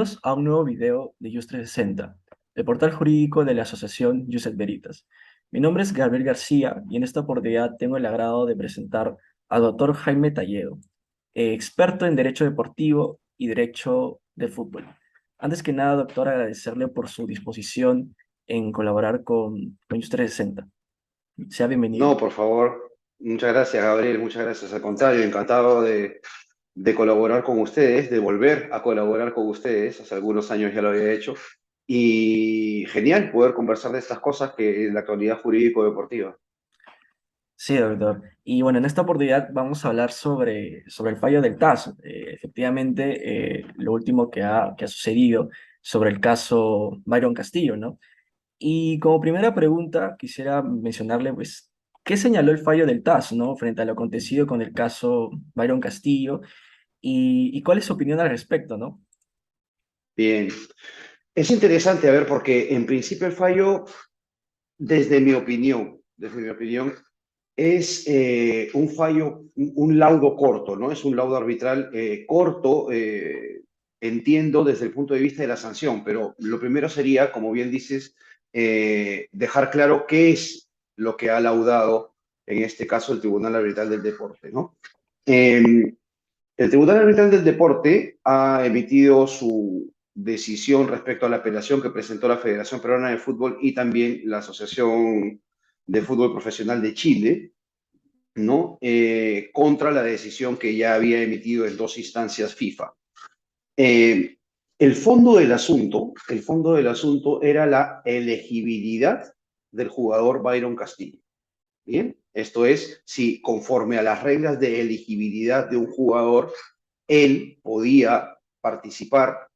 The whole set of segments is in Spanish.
Bienvenidos a un nuevo video de Just360, el portal jurídico de la asociación Just et Veritas. Mi nombre es Gabriel García y en esta oportunidad tengo el agrado de presentar al doctor Jaime Talledo, experto en Derecho Deportivo y Derecho de Fútbol. Antes que nada, doctor, agradecerle por su disposición en colaborar con Just360. Sea bienvenido. No, por favor. Muchas gracias, Gabriel. Muchas gracias. Al contrario, encantado de colaborar con ustedes, de volver a colaborar con ustedes. Hace algunos años ya lo había hecho. Y genial poder conversar de estas cosas que en la actualidad jurídico-deportiva. Sí, doctor. Y bueno, en esta oportunidad vamos a hablar sobre el fallo del TAS. Efectivamente, lo último que ha sucedido sobre el caso Byron Castillo, ¿no? Y como primera pregunta, quisiera mencionarle, pues, ¿qué señaló el fallo del TAS, ¿no? Frente a lo acontecido con el caso Byron Castillo y cuál es su opinión al respecto, ¿no? Bien. Es interesante, a ver, porque en principio el fallo, desde mi opinión, es un fallo, un laudo corto, ¿no? Es un laudo arbitral corto, entiendo desde el punto de vista de la sanción, pero lo primero sería, como bien dices, dejar claro qué es lo que ha laudado, en este caso, el Tribunal Arbitral del Deporte, ¿no? Eh, el Tribunal Arbitral del Deporte ha emitido su decisión respecto a la apelación que presentó la Federación Peruana de Fútbol y también la Asociación de Fútbol Profesional de Chile, ¿no? Contra la decisión que ya había emitido en dos instancias FIFA. Eh, el fondo del asunto era la elegibilidad del jugador Byron Castillo. Bien, esto es, si conforme a las reglas de elegibilidad de un jugador, él podía participar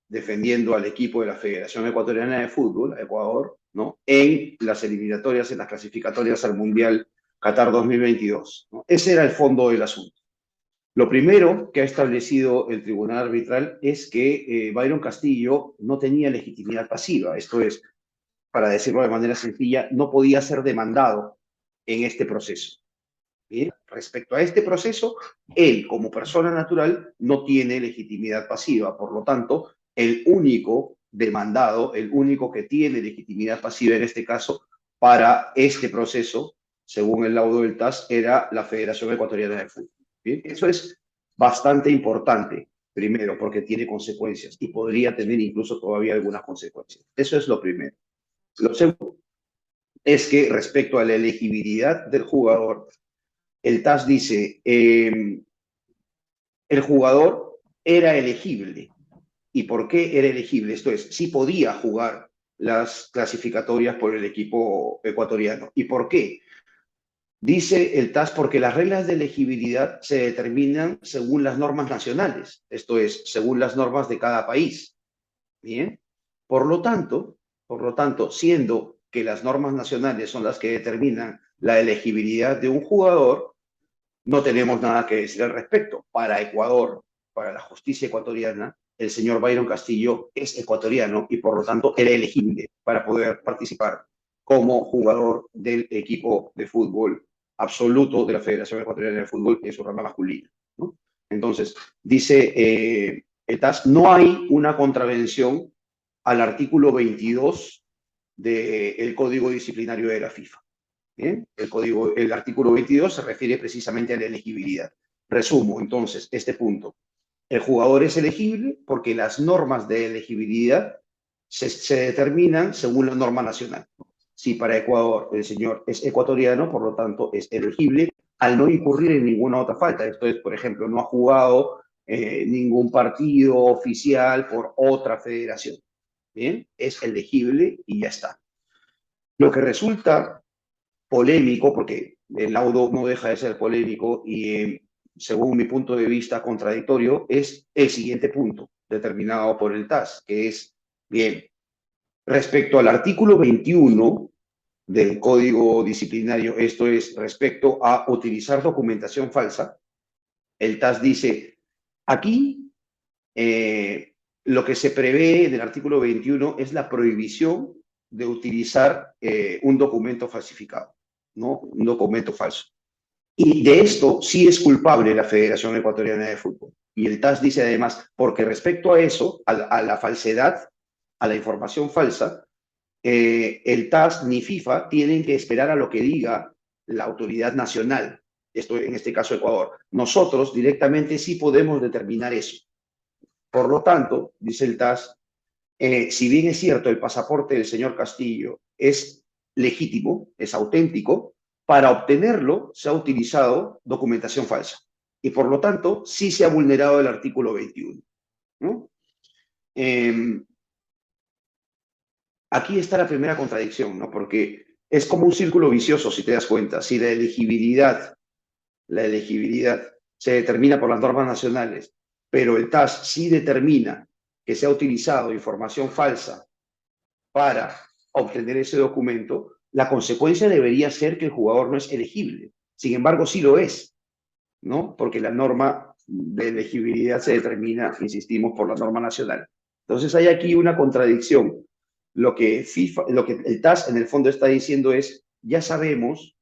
defendiendo al equipo de la Federación Ecuatoriana de Fútbol, Ecuador, ¿no? En las eliminatorias, en las clasificatorias al Mundial Qatar 2022, ¿no? Ese era el fondo del asunto. Lo primero que ha establecido el Tribunal Arbitral es que Byron Castillo no tenía legitimidad pasiva, esto es, para decirlo de manera sencilla, no podía ser demandado en este proceso. Bien, respecto a este proceso, él como persona natural no tiene legitimidad pasiva, por lo tanto, el único demandado, el único que tiene legitimidad pasiva en este caso para este proceso, según el laudo del TAS, era la Federación Ecuatoriana de Fútbol. Bien, eso es bastante importante, primero, porque tiene consecuencias y podría tener incluso todavía algunas consecuencias. Eso es lo primero. Lo segundo es que respecto a la elegibilidad del jugador, el TAS dice, el jugador era elegible. ¿Y por qué era elegible? Esto es, sí podía jugar las clasificatorias por el equipo ecuatoriano. ¿Y por qué? Dice el TAS porque las reglas de elegibilidad se determinan según las normas nacionales, esto es, según las normas de cada país. Bien. Por lo tanto, siendo que las normas nacionales son las que determinan la elegibilidad de un jugador, no tenemos nada que decir al respecto. Para Ecuador, para la justicia ecuatoriana, el señor Byron Castillo es ecuatoriano y por lo tanto era elegible para poder participar como jugador del equipo de fútbol absoluto de la Federación Ecuatoriana de Fútbol en su rama masculina, ¿no? Entonces, dice el TAS, no hay una contravención al artículo 22 del Código Disciplinario de la FIFA. ¿Bien? El artículo 22 se refiere precisamente a la elegibilidad. Resumo entonces este punto. El jugador es elegible porque las normas de elegibilidad se determinan según la norma nacional. Si para Ecuador el señor es ecuatoriano, por lo tanto es elegible al no incurrir en ninguna otra falta. Esto es, por ejemplo, no ha jugado ningún partido oficial por otra federación. Bien, es elegible y ya está. Lo que resulta polémico, porque el laudo no deja de ser polémico y según mi punto de vista contradictorio, es el siguiente punto determinado por el TAS, que es, bien, respecto al artículo 21 del Código Disciplinario, esto es respecto a utilizar documentación falsa, el TAS dice, aquí lo que se prevé en el artículo 21 es la prohibición de utilizar un documento falsificado, ¿no? Un documento falso. Y de esto sí es culpable la Federación Ecuatoriana de Fútbol. Y el TAS dice además, porque respecto a eso, a la falsedad, a la información falsa, el TAS ni FIFA tienen que esperar a lo que diga la autoridad nacional, esto en este caso Ecuador. Nosotros directamente sí podemos determinar eso. Por lo tanto, dice el TAS, si bien es cierto, el pasaporte del señor Castillo es legítimo, es auténtico, para obtenerlo se ha utilizado documentación falsa. Y por lo tanto, sí se ha vulnerado el artículo 21. ¿No? Eh, Aquí está la primera contradicción, ¿no? Porque es como un círculo vicioso, si te das cuenta. Si la elegibilidad se determina por las normas nacionales, pero el TAS sí determina que se ha utilizado información falsa para obtener ese documento, la consecuencia debería ser que el jugador no es elegible. Sin embargo, sí lo es, ¿no? Porque la norma de elegibilidad se determina, insistimos, por la norma nacional. Entonces hay aquí una contradicción. Lo que el TAS en el fondo está diciendo es, ya sabemos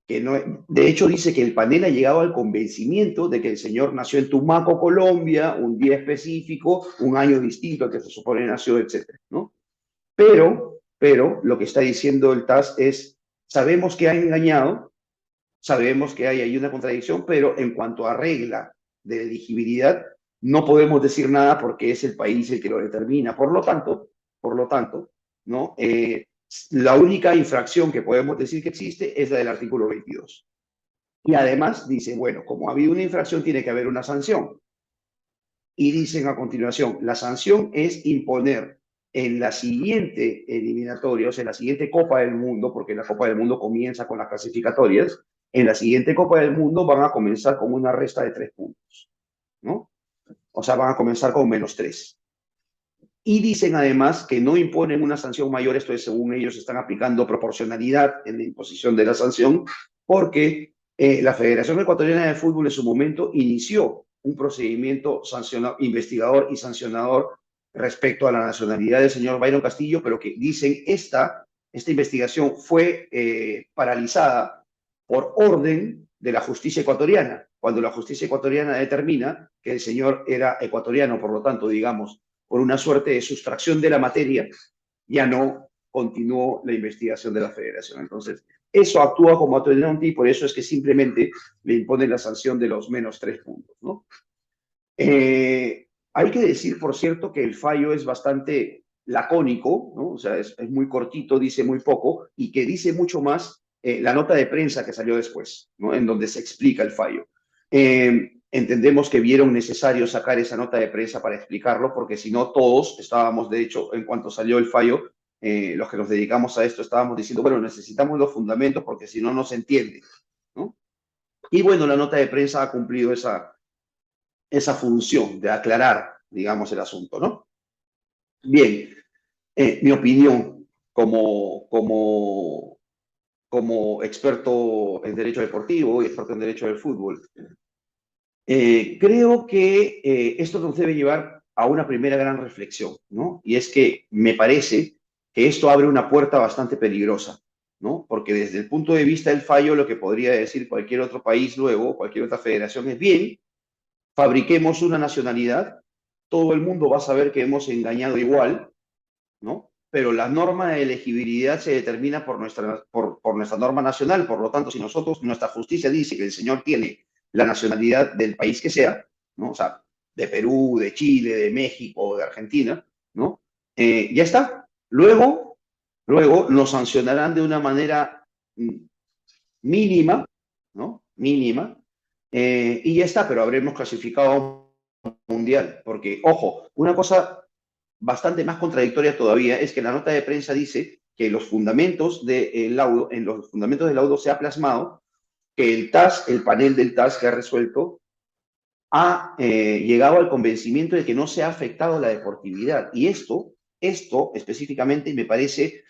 que no, de hecho dice que el panel ha llegado al convencimiento de que el señor nació en Tumaco, Colombia, un día específico, un año distinto al que se supone nació, etcétera, ¿no? Pero lo que está diciendo el TAS es, sabemos que ha engañado, sabemos que hay ahí una contradicción, pero en cuanto a regla de elegibilidad, no podemos decir nada porque es el país el que lo determina. Por lo tanto, ¿no? La única infracción que podemos decir que existe es la del artículo 22. Y además dice, bueno, como ha habido una infracción, tiene que haber una sanción. Y dicen a continuación, la sanción es imponer en la siguiente eliminatoria, o sea, en la siguiente Copa del Mundo, porque la Copa del Mundo comienza con las clasificatorias, en la siguiente Copa del Mundo van a comenzar con una resta de 3 puntos, ¿no? O sea, van a comenzar con -3. Y dicen además que no imponen una sanción mayor, esto es según ellos están aplicando proporcionalidad en la imposición de la sanción, porque la Federación Ecuatoriana de Fútbol en su momento inició un procedimiento investigador y sancionador respecto a la nacionalidad del señor Byron Castillo, pero que dicen esta investigación fue paralizada por orden de la justicia ecuatoriana, cuando la justicia ecuatoriana determina que el señor era ecuatoriano, por lo tanto, digamos, por una suerte de sustracción de la materia, ya no continuó la investigación de la federación. Entonces, eso actúa como atenuante y por eso es que simplemente le impone la sanción de los -3 puntos, ¿no? Hay que decir, por cierto, que el fallo es bastante lacónico, ¿no? O sea, es muy cortito, dice muy poco, y que dice mucho más la nota de prensa que salió después, ¿no? En donde se explica el fallo. Entendemos que vieron necesario sacar esa nota de prensa para explicarlo, porque si no todos estábamos, de hecho, en cuanto salió el fallo, los que nos dedicamos a esto estábamos diciendo, bueno, necesitamos los fundamentos porque si no, no se entiende, ¿no? Y bueno, la nota de prensa ha cumplido esa función de aclarar, digamos, el asunto, ¿no? Bien, mi opinión como experto en derecho deportivo y experto en derecho del fútbol, creo que esto nos debe llevar a una primera gran reflexión, ¿no? Y es que me parece que esto abre una puerta bastante peligrosa, ¿no? Porque desde el punto de vista del fallo, lo que podría decir cualquier otro país luego, cualquier otra federación es bien, fabriquemos una nacionalidad, todo el mundo va a saber que hemos engañado igual, ¿no? Pero la norma de elegibilidad se determina por nuestra norma nacional, por lo tanto, si nosotros, nuestra justicia dice que el señor tiene la nacionalidad del país que sea, ¿no? O sea, de Perú, de Chile, de México, de Argentina, ¿no? Ya está. Luego nos sancionarán de una manera mínima, ¿no? Mínima, y ya está, pero habremos clasificado a un mundial, porque, ojo, una cosa bastante más contradictoria todavía es que la nota de prensa dice que los fundamentos del laudo, en los fundamentos del laudo se ha plasmado que el TAS, el panel del TAS que ha resuelto, ha llegado al convencimiento de que no se ha afectado la deportividad. Y esto específicamente me parece,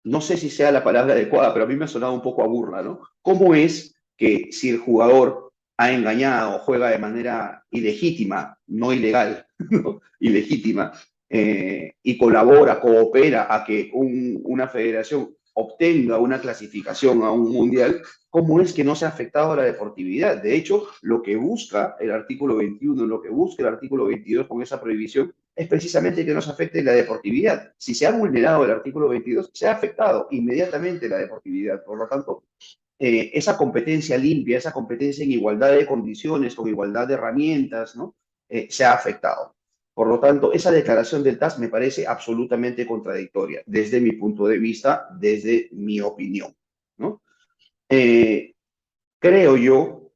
no sé si sea la palabra adecuada, pero a mí me ha sonado un poco a burla, ¿no? ¿Cómo es que si el jugador ha engañado o juega de manera ilegítima, no ilegal, ¿no? Ilegítima, y colabora, coopera a que una federación obtenga una clasificación a un mundial, ¿cómo es que no se ha afectado a la deportividad? De hecho, lo que busca el artículo 21, lo que busca el artículo 22 con esa prohibición, es precisamente que no se afecte la deportividad. Si se ha vulnerado el artículo 22, se ha afectado inmediatamente la deportividad. Por lo tanto, esa competencia limpia, esa competencia en igualdad de condiciones, con igualdad de herramientas, ¿no? Se ha afectado. Por lo tanto, esa declaración del TAS me parece absolutamente contradictoria, desde mi punto de vista, desde mi opinión, ¿no? Eh, Creo yo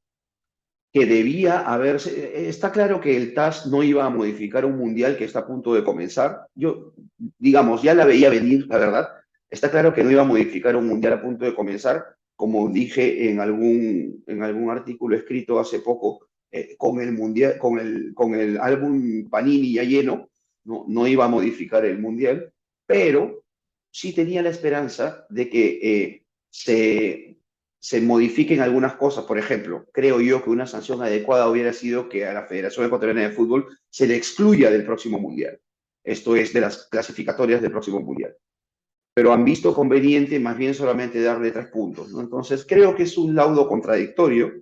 que debía haberse, está claro que el TAS no iba a modificar un mundial que está a punto de comenzar. Yo, digamos, ya la veía venir, la verdad. Está claro que no iba a modificar un mundial a punto de comenzar, como dije en algún artículo escrito hace poco, con el mundial, con el álbum Panini ya lleno, no, no iba a modificar el mundial, pero sí tenía la esperanza de que se modifiquen algunas cosas. Por ejemplo, creo yo que una sanción adecuada hubiera sido que a la Federación Ecuatoriana de Fútbol se le excluya del próximo Mundial. Esto es de las clasificatorias del próximo Mundial. Pero han visto conveniente más bien solamente darle 3 puntos, ¿no? Entonces, creo que es un laudo contradictorio.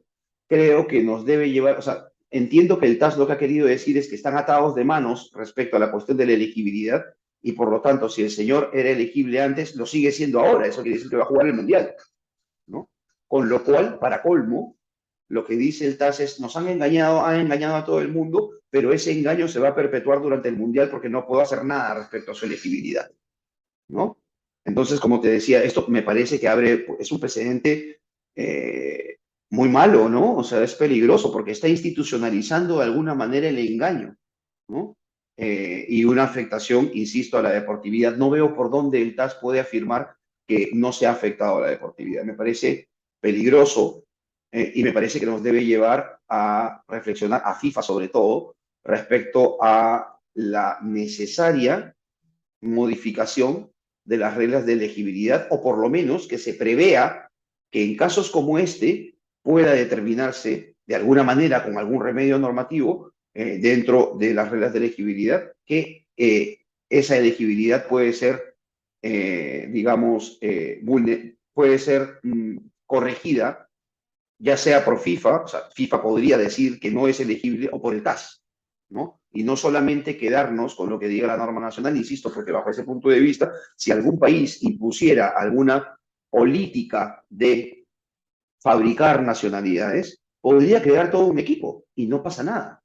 Creo que nos debe llevar, o sea, entiendo que el TAS lo que ha querido decir es que están atados de manos respecto a la cuestión de la elegibilidad y por lo tanto, si el señor era elegible antes, lo sigue siendo ahora. Eso quiere decir que va a jugar el Mundial, ¿no? Con lo cual, para colmo, lo que dice el TAS es, nos han engañado a todo el mundo, pero ese engaño se va a perpetuar durante el Mundial porque no puedo hacer nada respecto a su elegibilidad, ¿no? Entonces, como te decía, esto me parece que abre, es un precedente muy malo, ¿no? O sea, es peligroso porque está institucionalizando de alguna manera el engaño, ¿no? Y una afectación, insisto, a la deportividad. No veo por dónde el TAS puede afirmar que no se ha afectado a la deportividad. Me parece peligroso y me parece que nos debe llevar a reflexionar, a FIFA sobre todo, respecto a la necesaria modificación de las reglas de elegibilidad o por lo menos que se prevea que en casos como este pueda determinarse de alguna manera con algún remedio normativo dentro de las reglas de elegibilidad que esa elegibilidad puede ser, digamos, puede ser corregida ya sea por FIFA, o sea, FIFA podría decir que no es elegible o por el CAS, ¿no? Y no solamente quedarnos con lo que diga la norma nacional, insisto, porque bajo ese punto de vista, si algún país impusiera alguna política de fabricar nacionalidades, podría quedar todo un equipo y no pasa nada,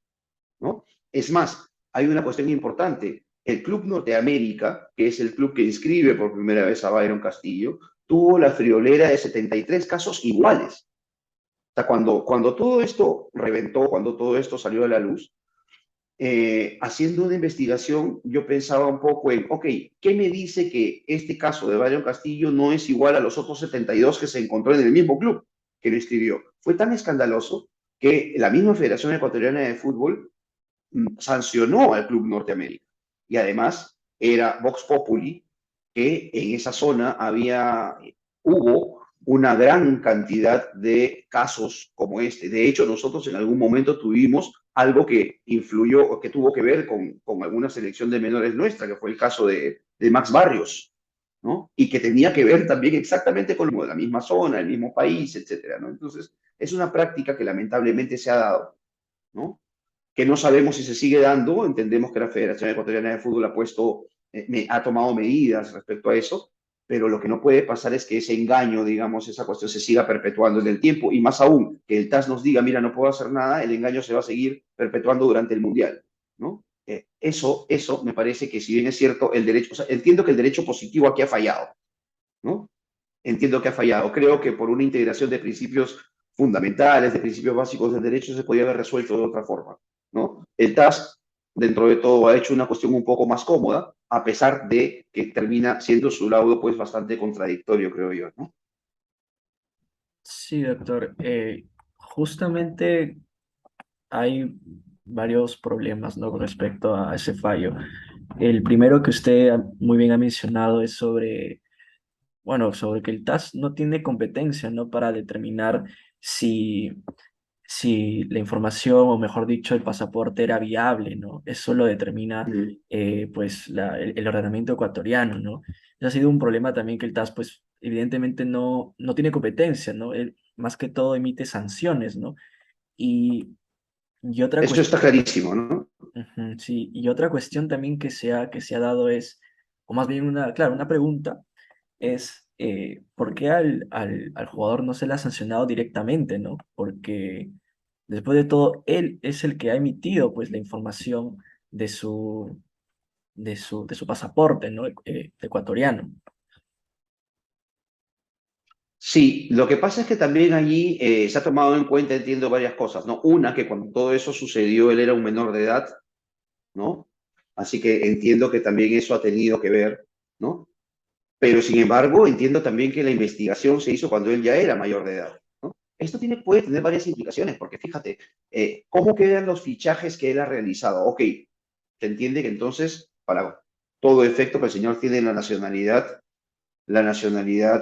¿no? Es más, hay una cuestión importante. El Club Norteamérica, que es el club que inscribe por primera vez a Byron Castillo, tuvo la friolera de 73 casos iguales. O sea, cuando todo esto reventó, cuando todo esto salió a la luz, haciendo una investigación, yo pensaba un poco en, ok, ¿qué me dice que este caso de Byron Castillo no es igual a los otros 72 que se encontró en el mismo club que lo escribió? Fue tan escandaloso que la misma Federación Ecuatoriana de Fútbol sancionó al Club Norteamérica. Y además era Vox Populi, que en esa zona hubo una gran cantidad de casos como este. De hecho, nosotros en algún momento tuvimos algo que influyó o que tuvo que ver con alguna selección de menores nuestra, que fue el caso de Max Barrios, ¿no? Y que tenía que ver también exactamente con la misma zona, el mismo país, etcétera, ¿no? Entonces, es una práctica que lamentablemente se ha dado, ¿no? Que no sabemos si se sigue dando. Entendemos que la Federación Ecuatoriana de Fútbol ha tomado medidas respecto a eso, pero lo que no puede pasar es que ese engaño, digamos, esa cuestión se siga perpetuando en el tiempo y más aún que el TAS nos diga, mira, no puedo hacer nada, el engaño se va a seguir perpetuando durante el Mundial, ¿no? Eso me parece que si bien es cierto, el derecho, o sea, entiendo que el derecho positivo aquí ha fallado, ¿no? Entiendo que ha fallado. Creo que por una integración de principios fundamentales, de principios básicos del derecho, se podía haber resuelto de otra forma, ¿no? El TAS, dentro de todo, ha hecho una cuestión un poco más cómoda, a pesar de que termina siendo su laudo, pues, bastante contradictorio, creo yo, ¿no? Sí, doctor. Justamente hay varios problemas, ¿no? Con respecto a ese fallo. El primero que usted muy bien ha mencionado es sobre, bueno, sobre que el TAS no tiene competencia, ¿no? Para determinar si, si la información, o mejor dicho, el pasaporte era viable, ¿no? Eso lo determina, Mm. pues, el ordenamiento ecuatoriano, ¿no? Ese ha sido un problema también que el TAS, pues, evidentemente no tiene competencia, ¿no? Él más que todo emite sanciones, ¿no? Y, y otra Eso está cuestión, clarísimo, ¿no? ujú, sí, y otra cuestión también que se ha dado es, o más bien una, claro, una pregunta es, ¿por qué al jugador no se le ha sancionado directamente, ¿no? Porque después de todo, él es el que ha emitido, pues, la información de de su pasaporte, ¿no? Ecuatoriano. Sí, lo que pasa es que también allí se ha tomado en cuenta, entiendo, varias cosas, ¿no? Una, que cuando todo eso sucedió, él era un menor de edad, ¿no? Así que entiendo que también eso ha tenido que ver, ¿no? Pero sin embargo, entiendo también que la investigación se hizo cuando él ya era mayor de edad, ¿no? Esto puede tener varias implicaciones, porque fíjate, ¿cómo quedan los fichajes que él ha realizado? Ok, se entiende que entonces, para todo efecto, pues el señor tiene la nacionalidad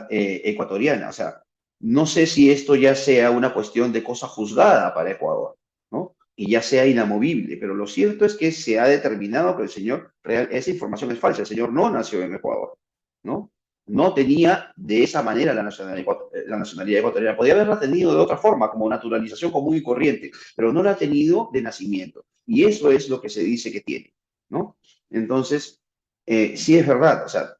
ecuatoriana. O sea, no sé si esto ya sea una cuestión de cosa juzgada para Ecuador, ¿no? Y ya sea inamovible, pero lo cierto es que se ha determinado que el señor real, esa información es falsa, el señor no nació en Ecuador, ¿no? No tenía de esa manera la nacionalidad ecuatoriana. Podía haberla tenido de otra forma, como naturalización común y corriente, pero no la ha tenido de nacimiento. Y eso es lo que se dice que tiene, ¿no? Entonces, sí es verdad, o sea,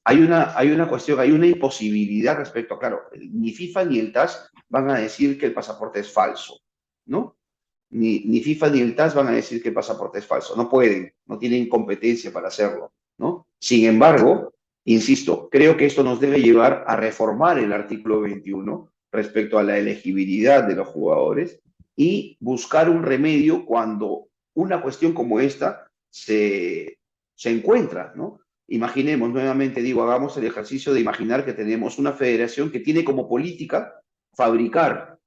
hay una cuestión, hay una imposibilidad respecto a, claro, ni FIFA ni el TAS van a decir que el pasaporte es falso, ¿no? Ni FIFA ni el TAS van a decir que el pasaporte es falso, no pueden, no tienen competencia para hacerlo, ¿no? Sin embargo, insisto, creo que esto nos debe llevar a reformar el artículo 21 respecto a la elegibilidad de los jugadores y buscar un remedio cuando una cuestión como esta se encuentra, ¿no? Imaginemos, nuevamente digo, hagamos el ejercicio de imaginar que tenemos una federación que tiene como política fabricar,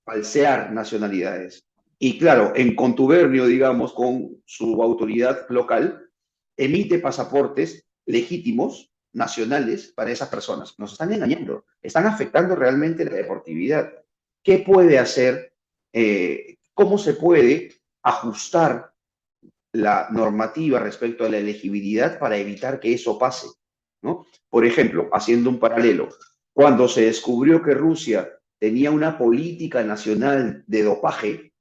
falsear nacionalidades. Y claro, en contubernio, digamos, con su autoridad local, emite pasaportes legítimos, nacionales, para esas personas. Nos están engañando, están afectando realmente la deportividad. ¿Qué puede hacer? ¿Cómo se puede ajustar la normativa respecto a la elegibilidad para evitar que eso pase, ¿no? Por ejemplo, haciendo un paralelo, cuando se descubrió que Rusia tenía una política nacional de dopaje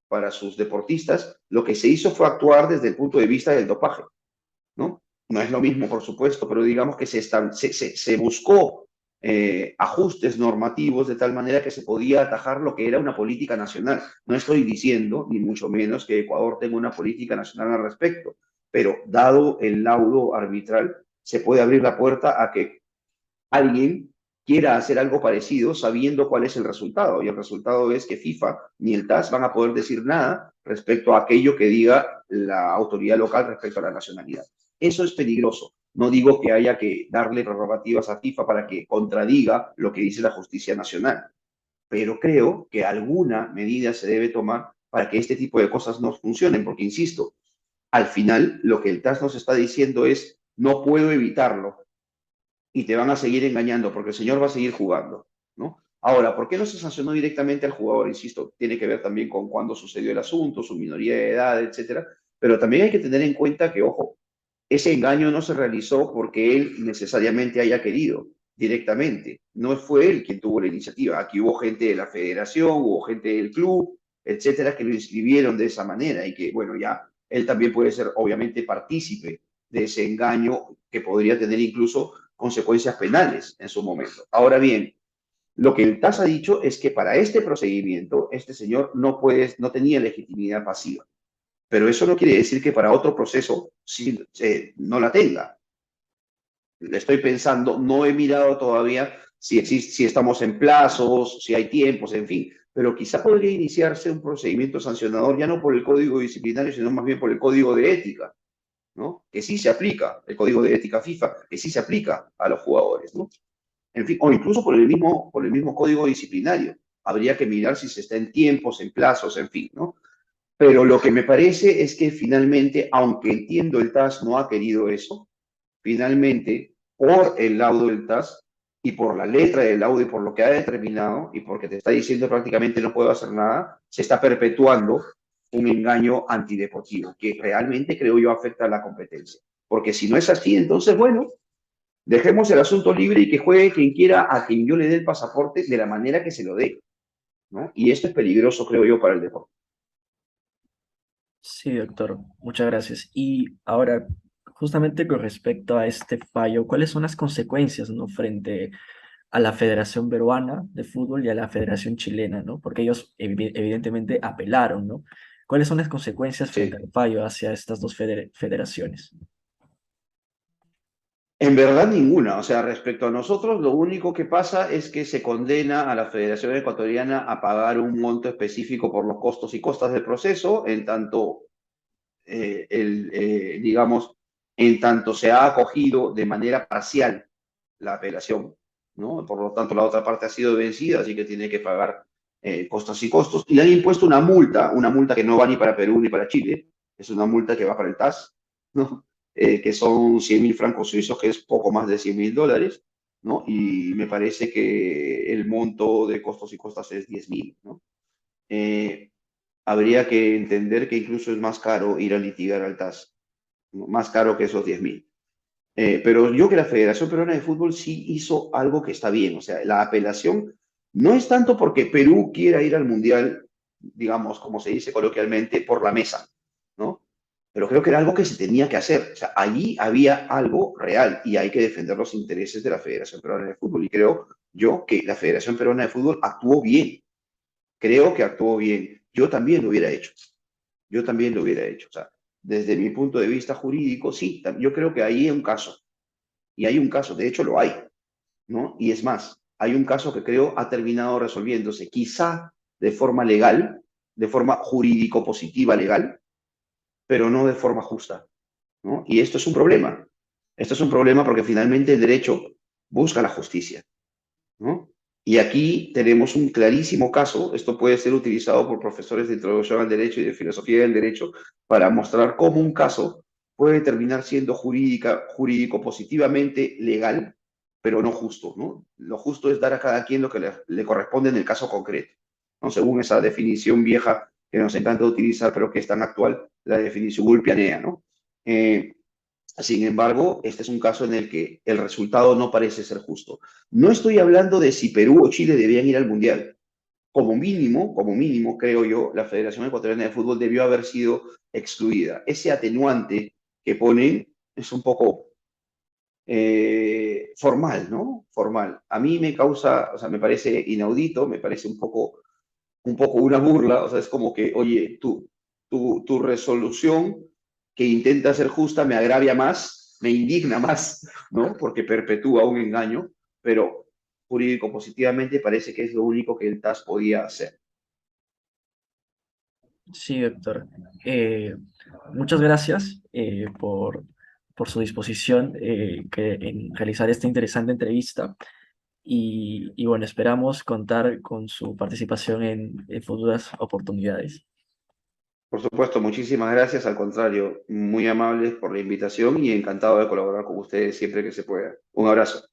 para sus deportistas, lo que se hizo fue actuar desde el punto de vista del dopaje, ¿no? No es lo mismo, por supuesto, pero digamos que se buscó ajustes normativos de tal manera que se podía atajar lo que era una política nacional. No estoy diciendo, ni mucho menos, que Ecuador tenga una política nacional al respecto, pero dado el laudo arbitral, se puede abrir la puerta a que alguien quiera hacer algo parecido sabiendo cuál es el resultado. Y el resultado es que FIFA ni el TAS van a poder decir nada respecto a aquello que diga la autoridad local respecto a la nacionalidad. Eso es peligroso. No digo que haya que darle prerrogativas a FIFA para que contradiga lo que dice la justicia nacional, pero creo que alguna medida se debe tomar para que este tipo de cosas no funcionen, porque, insisto, al final lo que el TAS nos está diciendo es, no puedo evitarlo, y te van a seguir engañando porque el señor va a seguir jugando, ¿no? Ahora, ¿por qué no se sancionó directamente al jugador? Insisto, tiene que ver también con cuándo sucedió el asunto, su minoría de edad, etcétera. Pero también hay que tener en cuenta que, ojo, ese engaño no se realizó porque él necesariamente haya querido directamente. No fue él quien tuvo la iniciativa. Aquí hubo gente de la federación, hubo gente del club, etcétera, que lo inscribieron de esa manera y que, bueno, ya él también puede ser obviamente partícipe de ese engaño que podría tener incluso consecuencias penales en su momento. Ahora bien, lo que el TAS ha dicho es que para este procedimiento, este señor no tenía legitimidad pasiva, pero eso no quiere decir que para otro proceso sí, no la tenga. Estoy pensando, no he mirado todavía si estamos en plazos, si hay tiempos, en fin, pero quizá podría iniciarse un procedimiento sancionador ya no por el código disciplinario, sino más bien por el código de ética, ¿no? Que sí se aplica, el código de ética FIFA, que sí se aplica a los jugadores, ¿no? En fin, o incluso por el mismo código disciplinario. Habría que mirar si se está en tiempos, en plazos, en fin, ¿no? Pero lo que me parece es que finalmente, aunque entiendo el TAS no ha querido eso, finalmente, por el laudo del TAS y por la letra del laudo y por lo que ha determinado y porque te está diciendo prácticamente no puedo hacer nada, se está perpetuando un engaño antideportivo que realmente creo yo afecta a la competencia. Porque si no es así, entonces, bueno, Dejemos el asunto libre y que juegue quien quiera a quien yo le dé el pasaporte de la manera que se lo dé, ¿no? Y esto es peligroso, creo yo, para el deporte. Sí, doctor, muchas gracias. Y ahora, justamente con respecto a este fallo, ¿cuáles son las consecuencias, ¿no? Frente a la Federación Peruana de Fútbol y a la Federación Chilena, ¿no? Porque ellos evidentemente apelaron, ¿no? ¿Cuáles son las consecuencias frente Sí. al fallo hacia estas dos federaciones? En verdad ninguna. O sea, respecto a nosotros, lo único que pasa es que se condena a la Federación Ecuatoriana a pagar un monto específico por los costos y costas del proceso, en tanto, digamos, en tanto se ha acogido de manera parcial la apelación, ¿no? Por lo tanto, la otra parte ha sido vencida, así que tiene que pagar costas y costos. Y le han impuesto una multa que no va ni para Perú ni para Chile, es una multa que va para el TAS, ¿no? Que son 100.000 francos suizos, que es poco más de 100.000 dólares, ¿no? Y me parece que el monto de costos y costas es 10.000, ¿no? Eh, Habría que entender que incluso es más caro ir a litigar al TAS, ¿no? Más caro que esos 10.000. Pero yo que la Federación Peruana de Fútbol sí hizo algo que está bien. O sea, la apelación no es tanto porque Perú quiera ir al Mundial, digamos, como se dice coloquialmente, por la mesa, ¿no? Pero creo que era algo que se tenía que hacer. O sea, allí había algo real y hay que defender los intereses de la Federación Peruana de Fútbol. Y creo yo que la Federación Peruana de Fútbol actuó bien. Creo que actuó bien. Yo también lo hubiera hecho. Yo también lo hubiera hecho. O sea, desde mi punto de vista jurídico, sí, yo creo que ahí hay un caso. Y hay un caso, de hecho lo hay, ¿no? Y es más, hay un caso que creo ha terminado resolviéndose, quizá de forma legal, de forma jurídico-positiva legal, pero no de forma justa, ¿no? Y esto es un problema. Esto es un problema porque finalmente el derecho busca la justicia, ¿no? Y aquí tenemos un clarísimo caso, esto puede ser utilizado por profesores de introducción al derecho y de filosofía del derecho para mostrar cómo un caso puede terminar siendo jurídico positivamente legal, pero no justo, ¿no? Lo justo es dar a cada quien lo que le corresponde en el caso concreto, ¿no? Según esa definición vieja que nos encanta utilizar, pero que es tan actual, la definición ulpianea, ¿no? Eh, Sin embargo, este es un caso en el que el resultado no parece ser justo. No estoy hablando de si Perú o Chile debían ir al Mundial. Como mínimo, creo yo, la Federación Ecuatoriana de Fútbol debió haber sido excluida. Ese atenuante que ponen es un poco formal, ¿no? Formal. A mí me causa, o sea, me parece inaudito, me parece un poco una burla, o sea, es como que, oye, tu resolución que intenta ser justa me agravia más, me indigna más, ¿no? Porque perpetúa un engaño, pero jurídico positivamente parece que es lo único que el TAS podía hacer. Sí, doctor. Eh, Muchas gracias por su disposición en realizar esta interesante entrevista y bueno, esperamos contar con su participación en futuras oportunidades. Por supuesto, muchísimas gracias, al contrario, muy amables por la invitación y encantado de colaborar con ustedes siempre que se pueda. Un abrazo.